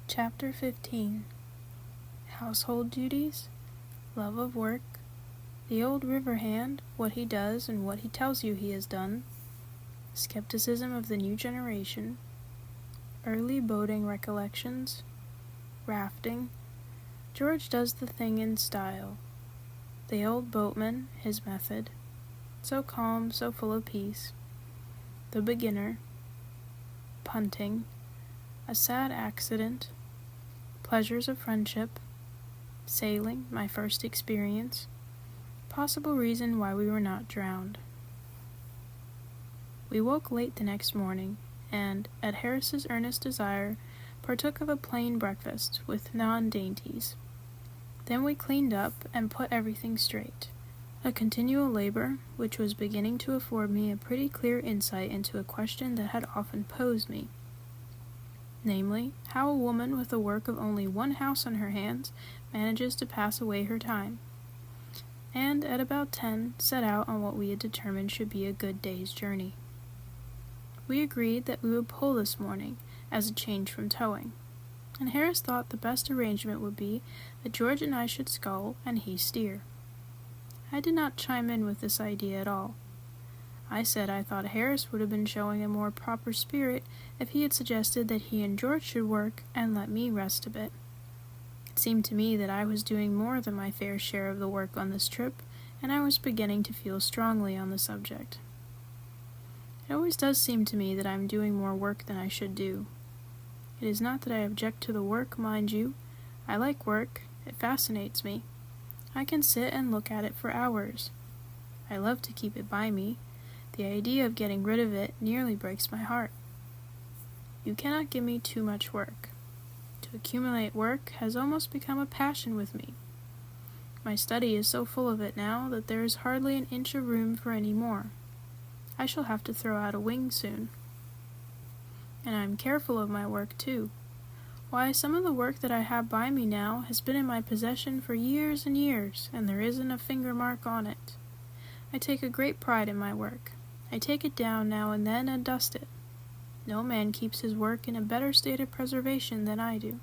Chapter 15. Household duties, love of work, the old river hand, what he does and what he tells you he has done, skepticism of the new generation, early boating recollections, rafting, George does the thing in style, the old boatman, his method, so calm, so full of peace, the beginner, punting, a sad accident, pleasures of friendship, sailing, my first experience, possible reason why we were not drowned. We woke late the next morning, and, at Harris's earnest desire, partook of a plain breakfast with non-dainties. Then we cleaned up and put everything straight, a continual labor which was beginning to afford me a pretty clear insight into a question that had often posed me. Namely, how a woman with the work of only one house on her hands manages to pass away her time, and at about 10 set out on what we had determined should be a good day's journey. We agreed that we would pull this morning, as a change from towing, and Harris thought the best arrangement would be that George and I should scull and he steer. I did not chime in with this idea at all. I said I thought Harris would have been showing a more proper spirit if he had suggested that he and George should work and let me rest a bit. It seemed to me that I was doing more than my fair share of the work on this trip, and I was beginning to feel strongly on the subject. It always does seem to me that I am doing more work than I should do. It is not that I object to the work, mind you. I like work. It fascinates me. I can sit and look at it for hours. I love to keep it by me. The idea of getting rid of it nearly breaks my heart. You cannot give me too much work. To accumulate work has almost become a passion with me. My study is so full of it now that there is hardly an inch of room for any more. I shall have to throw out a wing soon. And I am careful of my work too. Why, some of the work that I have by me now has been in my possession for years and years, and there isn't a finger mark on it. I take a great pride in my work. I take it down now and then and dust it. No man keeps his work in a better state of preservation than I do.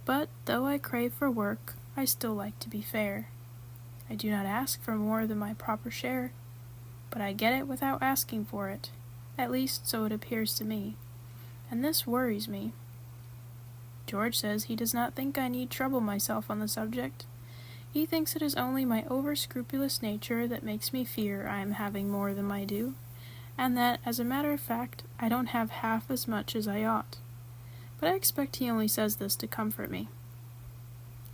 But, though I crave for work, I still like to be fair. I do not ask for more than my proper share, but I get it without asking for it, at least so it appears to me, and this worries me. George says he does not think I need trouble myself on the subject. He thinks it is only my over-scrupulous nature that makes me fear I am having more than my due, and that, as a matter of fact, I don't have half as much as I ought. But I expect he only says this to comfort me.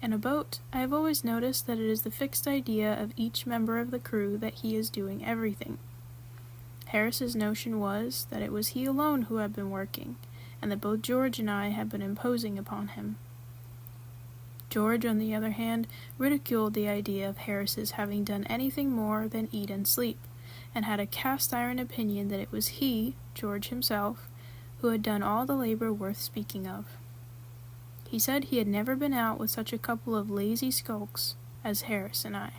In a boat, I have always noticed that it is the fixed idea of each member of the crew that he is doing everything. Harris's notion was that it was he alone who had been working, and that both George and I had been imposing upon him. George, on the other hand, ridiculed the idea of Harris's having done anything more than eat and sleep, and had a cast-iron opinion that it was he, George himself, who had done all the labor worth speaking of. He said he had never been out with such a couple of lazy skulks as Harris and I.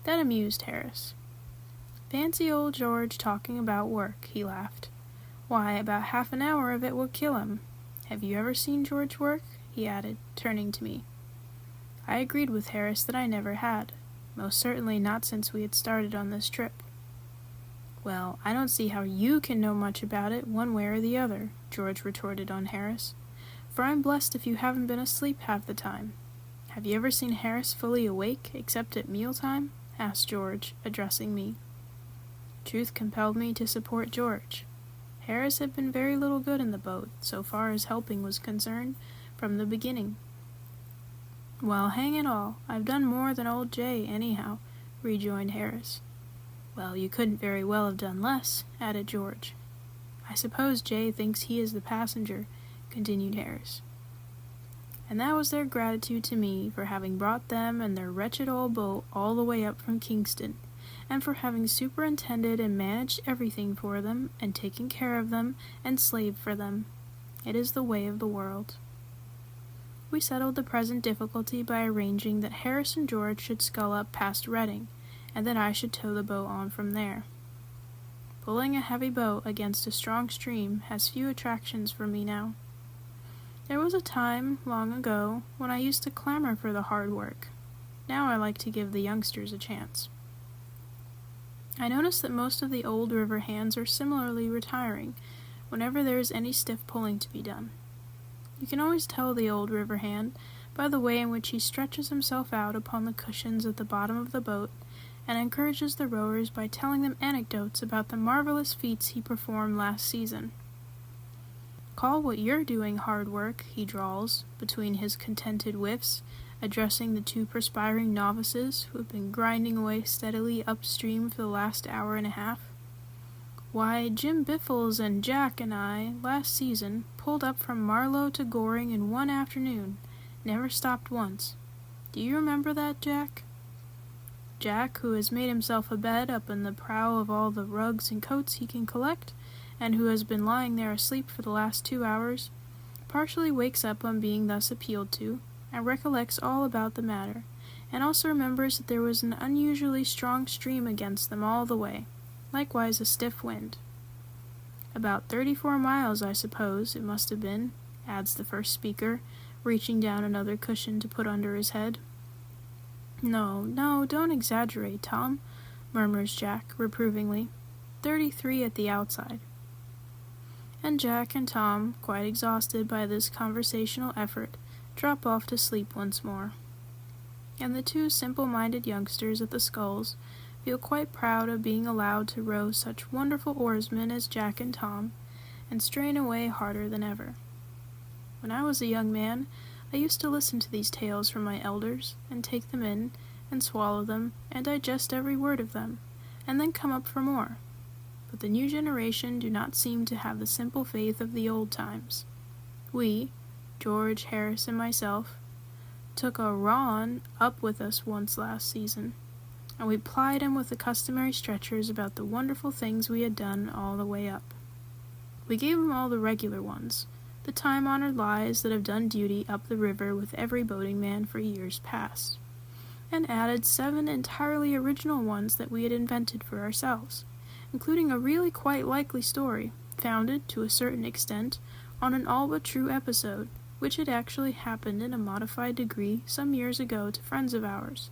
That amused Harris. Fancy old George talking about work, he laughed. Why, about half an hour of it will kill him. Have you ever seen George work? He added, turning to me. I agreed with Harris that I never had, most certainly not since we had started on this trip. Well, I don't see how you can know much about it one way or the other, George retorted on Harris, for I'm blessed if you haven't been asleep half the time. Have you ever seen Harris fully awake, except at mealtime? Asked George, addressing me. Truth compelled me to support George. Harris had been very little good in the boat, so far as helping was concerned, from the beginning. Well, hang it all, I've done more than old Jay, anyhow, rejoined Harris. Well, you couldn't very well have done less, added George. I suppose Jay thinks he is the passenger, continued Harris. And that was their gratitude to me for having brought them and their wretched old boat all the way up from Kingston, and for having superintended and managed everything for them, and taken care of them, and slaved for them. It is the way of the world. We settled the present difficulty by arranging that Harris and George should scull up past Reading, and that I should tow the boat on from there. Pulling a heavy boat against a strong stream has few attractions for me now. There was a time, long ago, when I used to clamor for the hard work. Now I like to give the youngsters a chance. I notice that most of the old river hands are similarly retiring whenever there is any stiff pulling to be done. You can always tell the old river hand by the way in which he stretches himself out upon the cushions at the bottom of the boat and encourages the rowers by telling them anecdotes about the marvelous feats he performed last season. "Call what you're doing hard work," he drawls, between his contented whiffs, addressing the two perspiring novices who have been grinding away steadily upstream for the last hour and a half. "Why, Jim Biffles and Jack and I, last season, pulled up from Marlow to Goring in one afternoon, never stopped once. Do you remember that, Jack?" Jack, who has made himself a bed up in the prow of all the rugs and coats he can collect, and who has been lying there asleep for the last 2 hours, partially wakes up on being thus appealed to, and recollects all about the matter, and also remembers that there was an unusually strong stream against them all the way, likewise a stiff wind. "About 34 miles, I suppose, it must have been," adds the first speaker, reaching down another cushion to put under his head. No, don't exaggerate, Tom," murmurs Jack, reprovingly. 33 at the outside." And Jack and Tom, quite exhausted by this conversational effort, drop off to sleep once more. And the two simple-minded youngsters at the sculls feel quite proud of being allowed to row such wonderful oarsmen as Jack and Tom, and strain away harder than ever. When I was a young man, I used to listen to these tales from my elders, and take them in, and swallow them, and digest every word of them, and then come up for more. But the new generation do not seem to have the simple faith of the old times. We, George, Harris, and myself, took a Ron up with us once last season, and we plied him with the customary stretchers about the wonderful things we had done all the way up. We gave him all the regular ones, the time-honored lies that have done duty up the river with every boating man for years past, and added 7 entirely original ones that we had invented for ourselves, including a really quite likely story, founded, to a certain extent, on an all-but-true episode, which had actually happened in a modified degree some years ago to friends of ours,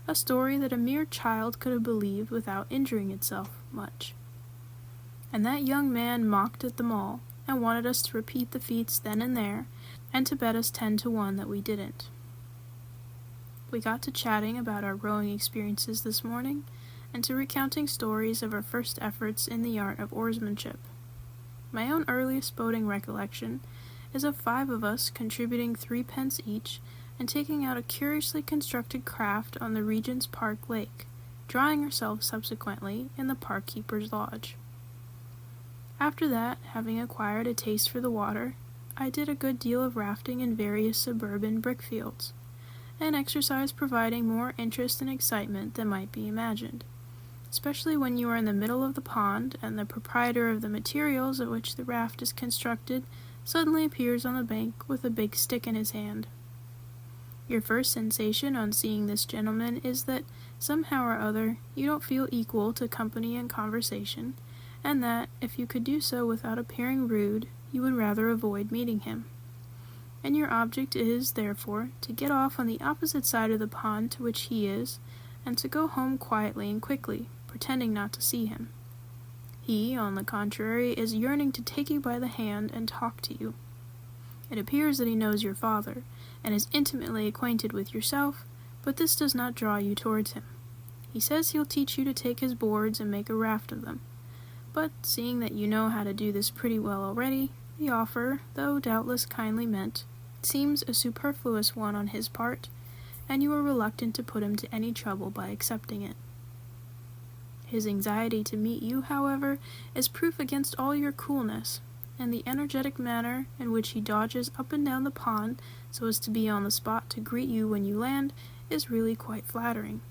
a story that a mere child could have believed without injuring itself much. And that young man mocked at them all, and wanted us to repeat the feats then and there, and to bet us 10 to 1 that we didn't. We got to chatting about our rowing experiences this morning, and to recounting stories of our first efforts in the art of oarsmanship. My own earliest boating recollection is of 5 of us contributing 3 pence each and taking out a curiously constructed craft on the Regent's Park Lake, drying ourselves subsequently in the park keeper's lodge. After that, having acquired a taste for the water, I did a good deal of rafting in various suburban brickfields, an exercise providing more interest and excitement than might be imagined, especially when you are in the middle of the pond and the proprietor of the materials of which the raft is constructed suddenly appears on the bank with a big stick in his hand. Your first sensation on seeing this gentleman is that, somehow or other, you don't feel equal to company and conversation, and that, if you could do so without appearing rude, you would rather avoid meeting him. And your object is, therefore, to get off on the opposite side of the pond to which he is, and to go home quietly and quickly, pretending not to see him. He, on the contrary, is yearning to take you by the hand and talk to you. It appears that he knows your father, and is intimately acquainted with yourself, but this does not draw you towards him. He says he'll teach you to take his boards and make a raft of them, but seeing that you know how to do this pretty well already, the offer, though doubtless kindly meant, seems a superfluous one on his part, and you are reluctant to put him to any trouble by accepting it. His anxiety to meet you, however, is proof against all your coolness, and the energetic manner in which he dodges up and down the pond so as to be on the spot to greet you when you land is really quite flattering.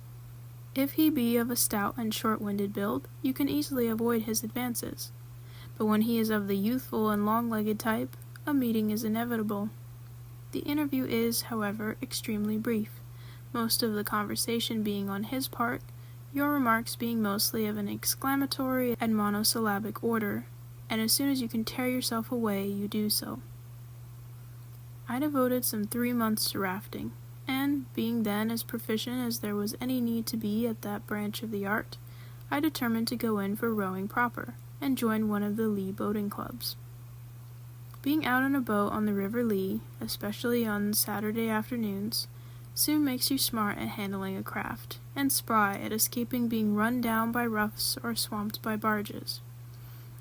If he be of a stout and short-winded build, you can easily avoid his advances, but when he is of the youthful and long-legged type, a meeting is inevitable. The interview is, however, extremely brief, most of the conversation being on his part, your remarks being mostly of an exclamatory and monosyllabic order, and as soon as you can tear yourself away, you do so. I devoted some 3 months to rafting, and, being then as proficient as there was any need to be at that branch of the art, I determined to go in for rowing proper, and join one of the Lee boating clubs. Being out on a boat on the River Lee, especially on Saturday afternoons, soon makes you smart at handling a craft, and spry at escaping being run down by roughs or swamped by barges.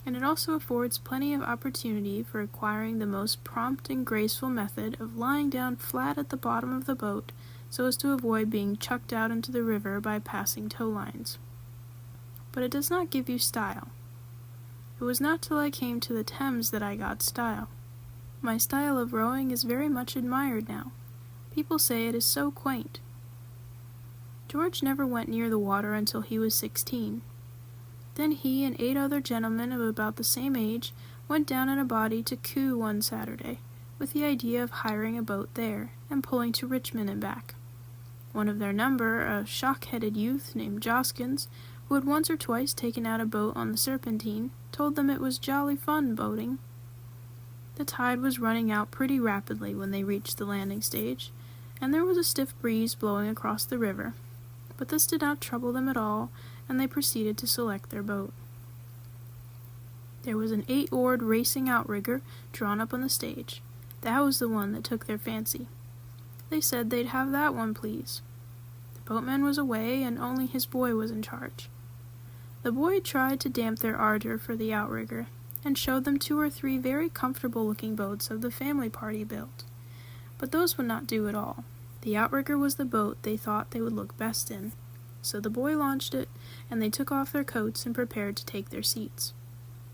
And it also affords plenty of opportunity for acquiring the most prompt and graceful method of lying down flat at the bottom of the boat so as to avoid being chucked out into the river by passing tow lines. But it does not give you style. It was not till I came to the Thames that I got style. My style of rowing is very much admired now. People say it is so quaint. George never went near the water until he was 16. Then he and 8 other gentlemen of about the same age went down in a body to Kew one Saturday, with the idea of hiring a boat there, and pulling to Richmond and back. One of their number, a shock-headed youth named Joskins, who had once or twice taken out a boat on the Serpentine, told them it was jolly fun boating. The tide was running out pretty rapidly when they reached the landing stage, and there was a stiff breeze blowing across the river, but this did not trouble them at all, and they proceeded to select their boat. There was an 8-oared racing outrigger drawn up on the stage. That was the one that took their fancy. They said they'd have that one, please. The boatman was away, and only his boy was in charge. The boy tried to damp their ardor for the outrigger, and showed them 2 or 3 very comfortable-looking boats of the family party built. But those would not do at all. The outrigger was the boat they thought they would look best in. So the boy launched it, and they took off their coats and prepared to take their seats.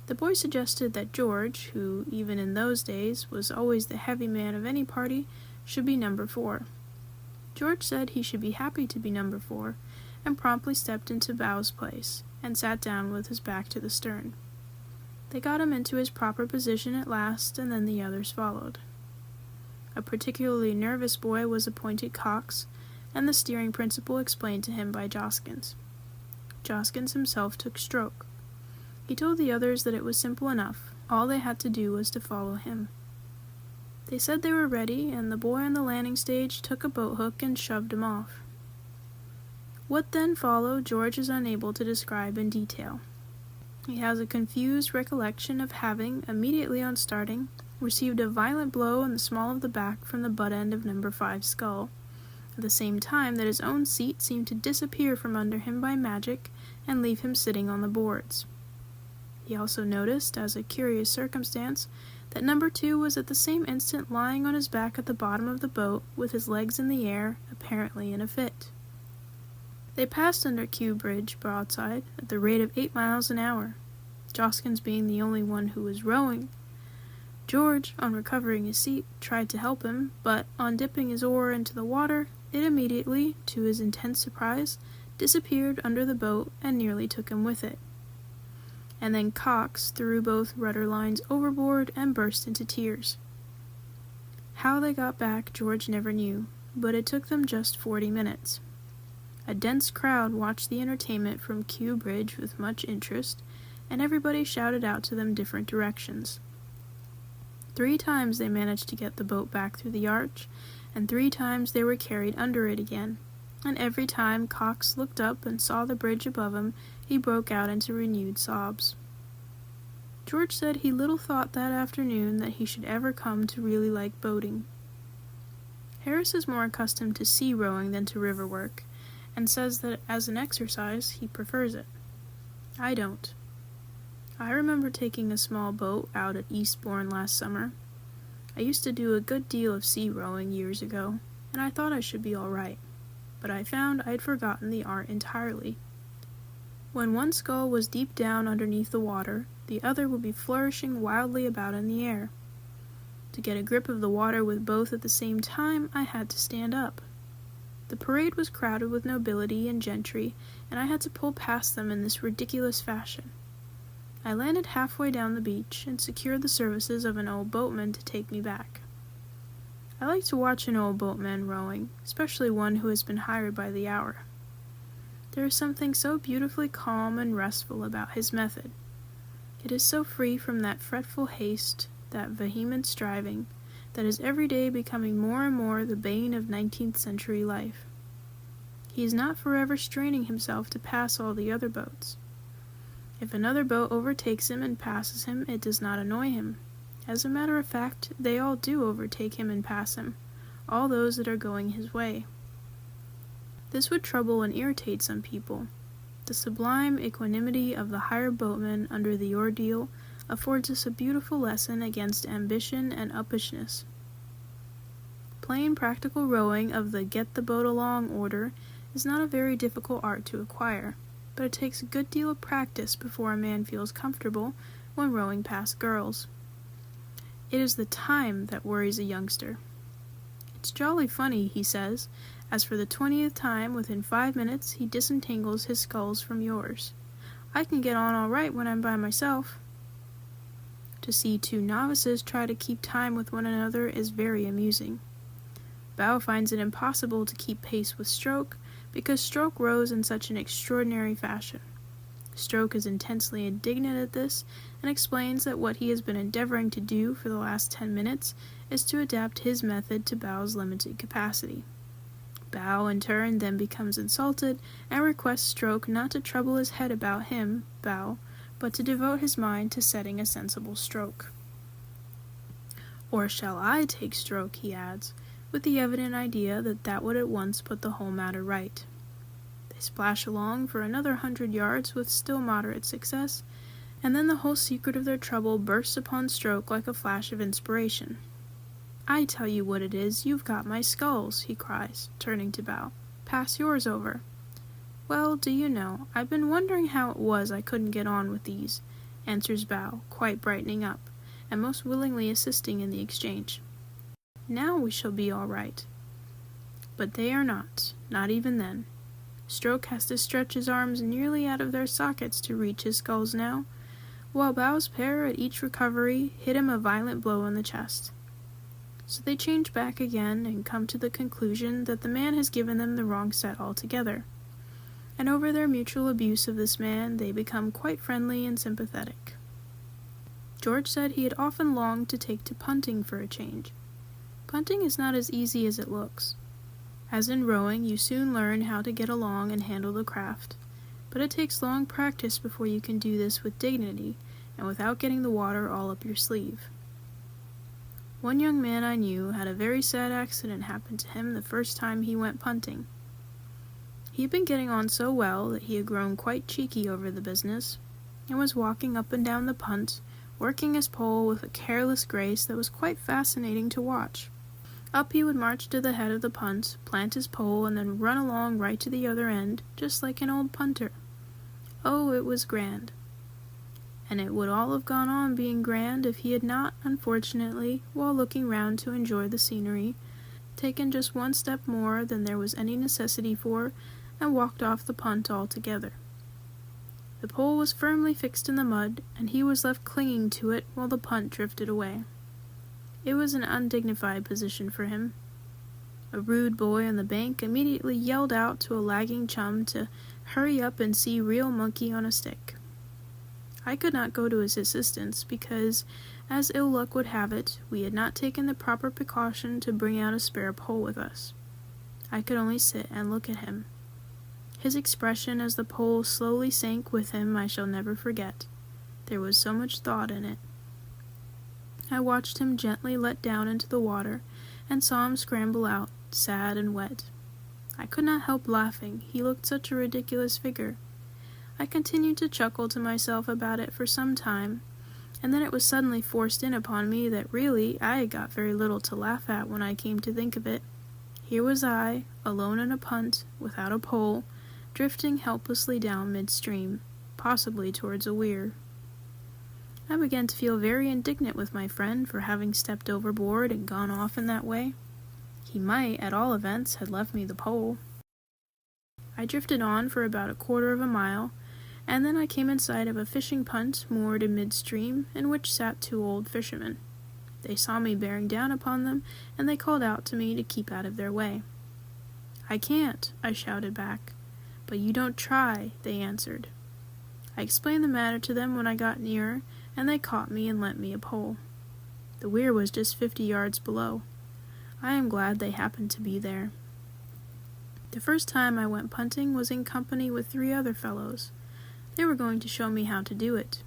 The boy suggested that George, who, even in those days, was always the heavy man of any party, should be number 4. George said he should be happy to be number 4, and promptly stepped into bow's place, and sat down with his back to the stern. They got him into his proper position at last, and then the others followed. A particularly nervous boy was appointed cox, and the steering principle explained to him by Joskins. Joskins himself took stroke. He told the others that it was simple enough. All they had to do was to follow him. They said they were ready, and the boy on the landing stage took a boat hook and shoved him off. What then followed, George is unable to describe in detail. He has a confused recollection of having, immediately on starting, received a violent blow in the small of the back from the butt end of number 5's skull, at the same time that his own seat seemed to disappear from under him by magic and leave him sitting on the boards. He also noticed, as a curious circumstance, that number 2 was at the same instant lying on his back at the bottom of the boat, with his legs in the air, apparently in a fit. They passed under Kew Bridge, broadside, at the rate of 8 miles an hour, Joskins being the only one who was rowing. George, on recovering his seat, tried to help him, but, on dipping his oar into the water, it immediately, to his intense surprise, disappeared under the boat and nearly took him with it. And then Cox threw both rudder lines overboard and burst into tears. How they got back George never knew, but it took them just 40 minutes. A dense crowd watched the entertainment from Kew Bridge with much interest, and everybody shouted out to them different directions. 3 times they managed to get the boat back through the arch, and 3 times they were carried under it again, and every time Cox looked up and saw the bridge above him, he broke out into renewed sobs. George said he little thought that afternoon that he should ever come to really like boating. Harris is more accustomed to sea rowing than to river work, and says that as an exercise he prefers it. I don't. I remember taking a small boat out at Eastbourne last summer. I used to do a good deal of sea rowing years ago, and I thought I should be all right, but I found I'd forgotten the art entirely. When one scull was deep down underneath the water, the other would be flourishing wildly about in the air. To get a grip of the water with both at the same time, I had to stand up. The parade was crowded with nobility and gentry, and I had to pull past them in this ridiculous fashion. I landed halfway down the beach and secured the services of an old boatman to take me back. I like to watch an old boatman rowing, especially one who has been hired by the hour. There is something so beautifully calm and restful about his method. It is so free from that fretful haste, that vehement striving, that is every day becoming more and more the bane of 19th century life. He is not forever straining himself to pass all the other boats. If another boat overtakes him and passes him, it does not annoy him. As a matter of fact, they all do overtake him and pass him, all those that are going his way. This would trouble and irritate some people. The sublime equanimity of the hired boatman under the ordeal affords us a beautiful lesson against ambition and uppishness. Plain practical rowing of the get-the-boat-along order is not a very difficult art to acquire, but it takes a good deal of practice before a man feels comfortable when rowing past girls. It is the time that worries a youngster. "It's jolly funny," he says, as for the 20th time within 5 minutes he disentangles his sculls from yours. "I can get on all right when I'm by myself." To see two novices try to keep time with one another is very amusing. Bow finds it impossible to keep pace with Stroke, because Stroke rows in such an extraordinary fashion. Stroke is intensely indignant at this, and explains that what he has been endeavoring to do for the last 10 minutes is to adapt his method to Bow's limited capacity. Bow, in turn, then becomes insulted, and requests Stroke not to trouble his head about him, Bow, but to devote his mind to setting a sensible stroke. "Or shall I take Stroke?" he adds, with the evident idea that that would at once put the whole matter right. They splash along for another 100 yards with still moderate success, and then the whole secret of their trouble bursts upon Stroke like a flash of inspiration. "I tell you what it is, you've got my sculls," he cries, turning to Bow. "Pass yours over." "Well, do you know, I've been wondering how it was I couldn't get on with these," answers Bow, quite brightening up, and most willingly assisting in the exchange. "Now we shall be all right." But they are not even then. Stroke has to stretch his arms nearly out of their sockets to reach his sculls now, while Bow's pair at each recovery hit him a violent blow in the chest. So they change back again and come to the conclusion that the man has given them the wrong set altogether, and over their mutual abuse of this man they become quite friendly and sympathetic. George said he had often longed to take to punting for a change. Punting is not as easy as it looks. As in rowing, you soon learn how to get along and handle the craft, but it takes long practice before you can do this with dignity and without getting the water all up your sleeve. One young man I knew had a very sad accident happen to him the first time he went punting. He had been getting on so well that he had grown quite cheeky over the business, and was walking up and down the punt, working his pole with a careless grace that was quite fascinating to watch. Up he would march to the head of the punt, plant his pole, and then run along right to the other end, just like an old punter. Oh, it was grand. And it would all have gone on being grand if he had not, unfortunately, while looking round to enjoy the scenery, taken just one step more than there was any necessity for, and walked off the punt altogether. The pole was firmly fixed in the mud, and he was left clinging to it while the punt drifted away. It was an undignified position for him. A rude boy on the bank immediately yelled out to a lagging chum to hurry up and see real monkey on a stick. I could not go to his assistance because, as ill luck would have it, we had not taken the proper precaution to bring out a spare pole with us. I could only sit and look at him. His expression as the pole slowly sank with him I shall never forget. There was so much thought in it. I watched him gently let down into the water, and saw him scramble out, sad and wet. I could not help laughing, he looked such a ridiculous figure. I continued to chuckle to myself about it for some time, and then it was suddenly forced in upon me that really I had got very little to laugh at when I came to think of it. Here was I, alone in a punt, without a pole, drifting helplessly down midstream, possibly towards a weir. I began to feel very indignant with my friend for having stepped overboard and gone off in that way. He might, at all events, have left me the pole. I drifted on for about a quarter of a mile, and then I came in sight of a fishing punt moored in midstream, in which sat two old fishermen. They saw me bearing down upon them, and they called out to me to keep out of their way. "I can't," I shouted back. "But you don't try," they answered. I explained the matter to them when I got nearer, and they caught me and lent me a pole. The weir was just 50 yards below. I am glad they happened to be there. The first time I went punting was in company with 3 other fellows. They were going to show me how to do it.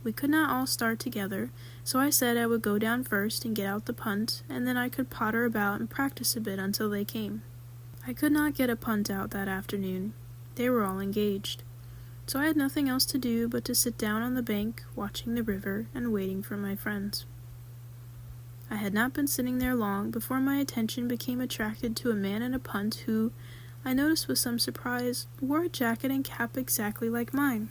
We could not all start together, so I said I would go down first and get out the punt, and then I could potter about and practice a bit until they came. I could not get a punt out that afternoon. They were all engaged. So I had nothing else to do but to sit down on the bank, watching the river and waiting for my friends. I had not been sitting there long before my attention became attracted to a man in a punt who, I noticed with some surprise, wore a jacket and cap exactly like mine.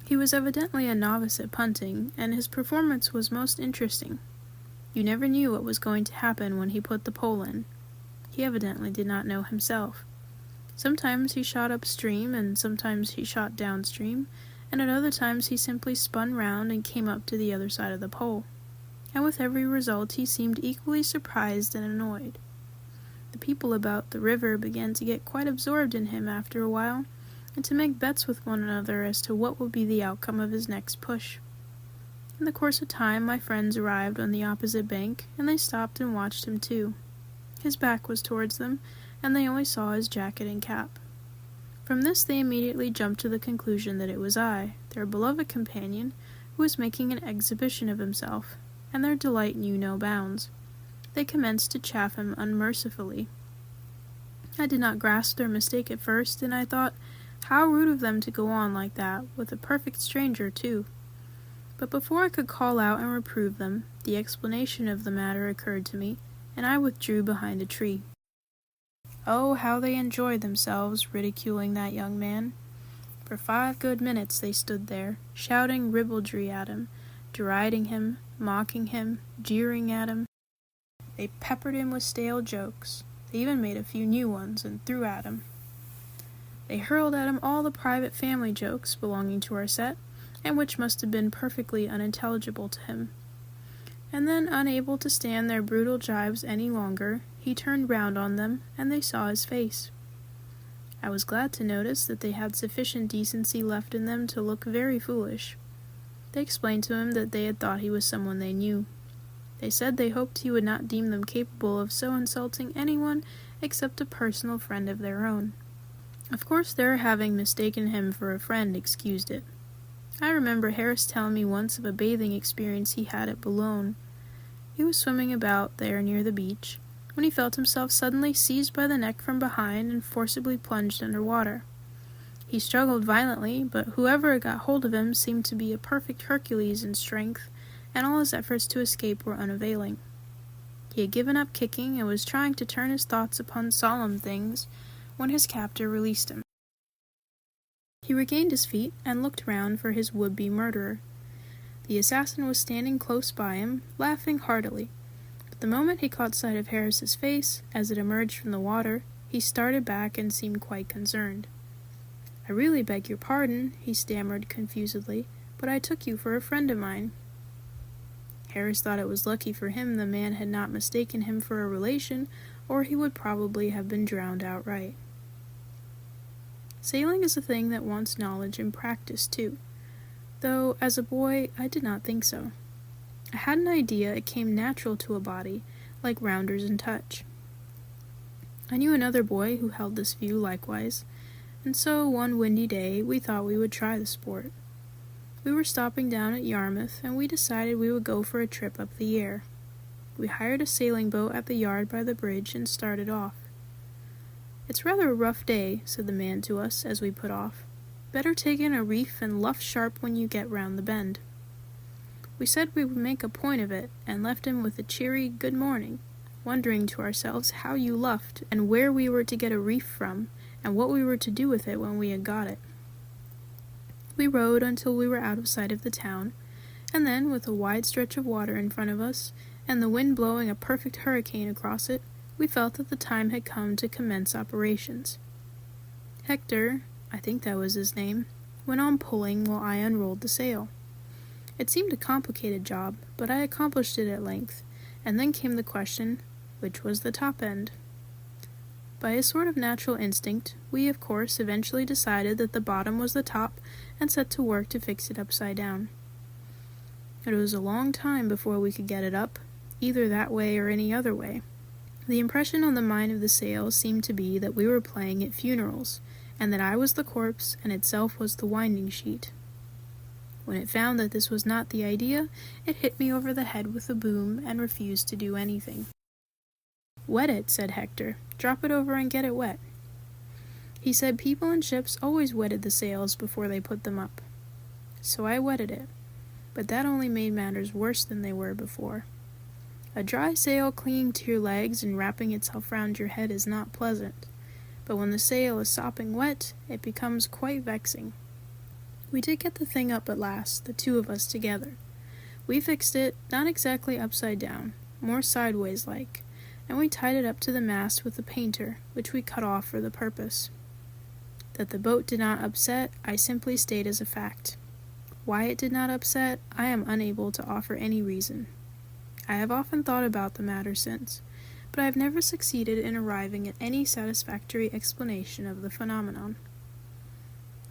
He was evidently a novice at punting, and his performance was most interesting. You never knew what was going to happen when he put the pole in. He evidently did not know himself. Sometimes he shot upstream, and sometimes he shot downstream, and at other times he simply spun round and came up to the other side of the pole. And with every result he seemed equally surprised and annoyed. The people about the river began to get quite absorbed in him after a while, and to make bets with one another as to what would be the outcome of his next push. In the course of time my friends arrived on the opposite bank, and they stopped and watched him too. His back was towards them, and they only saw his jacket and cap. From this they immediately jumped to the conclusion that it was I, their beloved companion, who was making an exhibition of himself, and their delight knew no bounds. They commenced to chaff him unmercifully. I did not grasp their mistake at first, and I thought, how rude of them to go on like that, with a perfect stranger too. But before I could call out and reprove them, the explanation of the matter occurred to me, and I withdrew behind a tree. Oh, how they enjoyed themselves ridiculing that young man. For 5 good minutes they stood there, shouting ribaldry at him, deriding him, mocking him, jeering at him. They peppered him with stale jokes. They even made a few new ones and threw at him. They hurled at him all the private family jokes belonging to our set, and which must have been perfectly unintelligible to him. And then, unable to stand their brutal jibes any longer, he turned round on them, and they saw his face. I was glad to notice that they had sufficient decency left in them to look very foolish. They explained to him that they had thought he was someone they knew. They said they hoped he would not deem them capable of so insulting anyone except a personal friend of their own. Of course, their having mistaken him for a friend excused it. I remember Harris telling me once of a bathing experience he had at Boulogne. He was swimming about there near the beach, when he felt himself suddenly seized by the neck from behind and forcibly plunged under water. He struggled violently, but whoever got hold of him seemed to be a perfect Hercules in strength, and all his efforts to escape were unavailing. He had given up kicking and was trying to turn his thoughts upon solemn things when his captor released him. He regained his feet and looked round for his would-be murderer. The assassin was standing close by him, laughing heartily. But the moment he caught sight of Harris's face, as it emerged from the water, he started back and seemed quite concerned. "I really beg your pardon," he stammered confusedly, "but I took you for a friend of mine." Harris thought it was lucky for him the man had not mistaken him for a relation, or he would probably have been drowned outright. Sailing is a thing that wants knowledge and practice, too, though, as a boy, I did not think so. I had an idea it came natural to a body, like rounders and touch. I knew another boy who held this view likewise, and so one windy day we thought we would try the sport. We were stopping down at Yarmouth, and we decided we would go for a trip up the Yare. We hired a sailing boat at the yard by the bridge and started off. "It's rather a rough day," said the man to us as we put off. "Better take in a reef and luff sharp when you get round the bend." We said we would make a point of it, and left him with a cheery "good morning," wondering to ourselves how you luffed, and where we were to get a reef from, and what we were to do with it when we had got it. We rowed until we were out of sight of the town, and then, with a wide stretch of water in front of us, and the wind blowing a perfect hurricane across it, we felt that the time had come to commence operations. Hector, I think that was his name, went on pulling while I unrolled the sail. It seemed a complicated job, but I accomplished it at length, and then came the question, which was the top end? By a sort of natural instinct, we of course eventually decided that the bottom was the top and set to work to fix it upside down. It was a long time before we could get it up, either that way or any other way. The impression on the mind of the sail seemed to be that we were playing at funerals, and that I was the corpse and itself was the winding sheet. When it found that this was not the idea, it hit me over the head with a boom and refused to do anything. "Wet it," said Hector. "Drop it over and get it wet." He said people in ships always wetted the sails before they put them up. So I wetted it, but that only made matters worse than they were before. A dry sail clinging to your legs and wrapping itself round your head is not pleasant, but when the sail is sopping wet, it becomes quite vexing. We did get the thing up at last, the two of us together. We fixed it, not exactly upside down, more sideways like, and we tied it up to the mast with a painter, which we cut off for the purpose. That the boat did not upset, I simply state as a fact. Why it did not upset, I am unable to offer any reason. I have often thought about the matter since, but I have never succeeded in arriving at any satisfactory explanation of the phenomenon.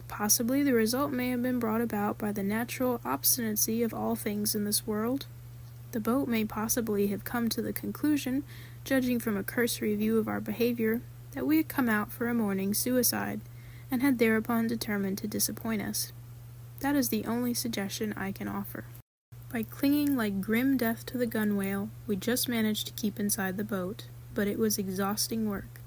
Possibly the result may have been brought about by the natural obstinacy of all things in this world. The boat may possibly have come to the conclusion, judging from a cursory view of our behavior, that we had come out for a morning suicide, and had thereupon determined to disappoint us. That is the only suggestion I can offer. By clinging like grim death to the gunwale, we just managed to keep inside the boat, but it was exhausting work.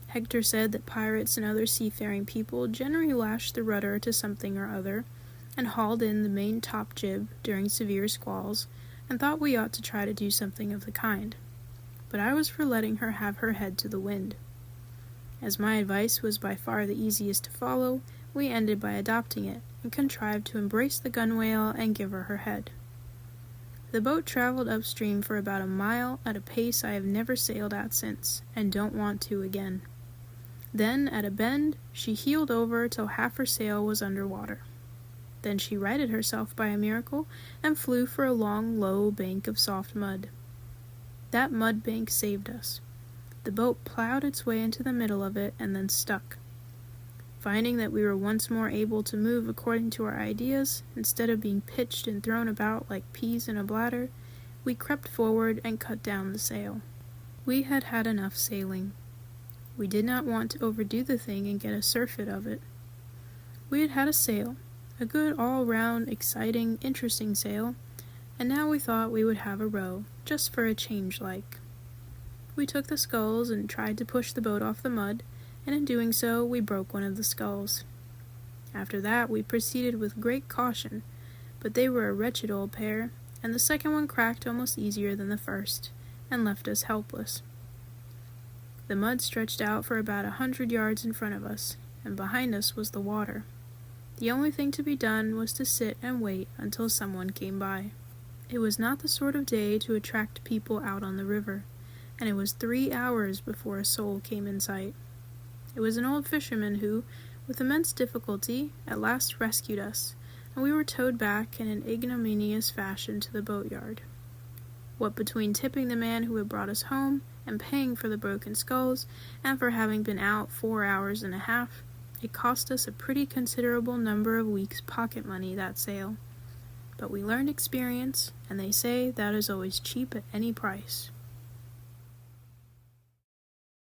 Hector said that pirates and other seafaring people generally lashed the rudder to something or other, and hauled in the main top jib during severe squalls, and thought we ought to try to do something of the kind. But I was for letting her have her head to the wind. As my advice was by far the easiest to follow, we ended by adopting it, and contrived to embrace the gunwale and give her her head. The boat traveled upstream for about a mile at a pace I have never sailed at since, and don't want to again. Then, at a bend, she heeled over till half her sail was under water. Then she righted herself by a miracle, and flew for a long, low bank of soft mud. That mud bank saved us. The boat plowed its way into the middle of it, and then stuck. Finding that we were once more able to move according to our ideas, instead of being pitched and thrown about like peas in a bladder, we crept forward and cut down the sail. We had had enough sailing. We did not want to overdo the thing and get a surfeit of it. We had had a sail, a good all-round, exciting, interesting sail, and now we thought we would have a row, just for a change like. We took the sculls and tried to push the boat off the mud, and in doing so we broke one of the sculls. After that we proceeded with great caution, but they were a wretched old pair, and the second one cracked almost easier than the first, and left us helpless. The mud stretched out for about 100 yards in front of us, and behind us was the water. The only thing to be done was to sit and wait until someone came by. It was not the sort of day to attract people out on the river, and it was 3 hours before a soul came in sight. It was an old fisherman who, with immense difficulty, at last rescued us, and we were towed back in an ignominious fashion to the boatyard. What between tipping the man who had brought us home, and paying for the broken sculls, and for having been out 4 hours and a half, it cost us a pretty considerable number of weeks' pocket money, that sail. But we learned experience, and they say that is always cheap at any price.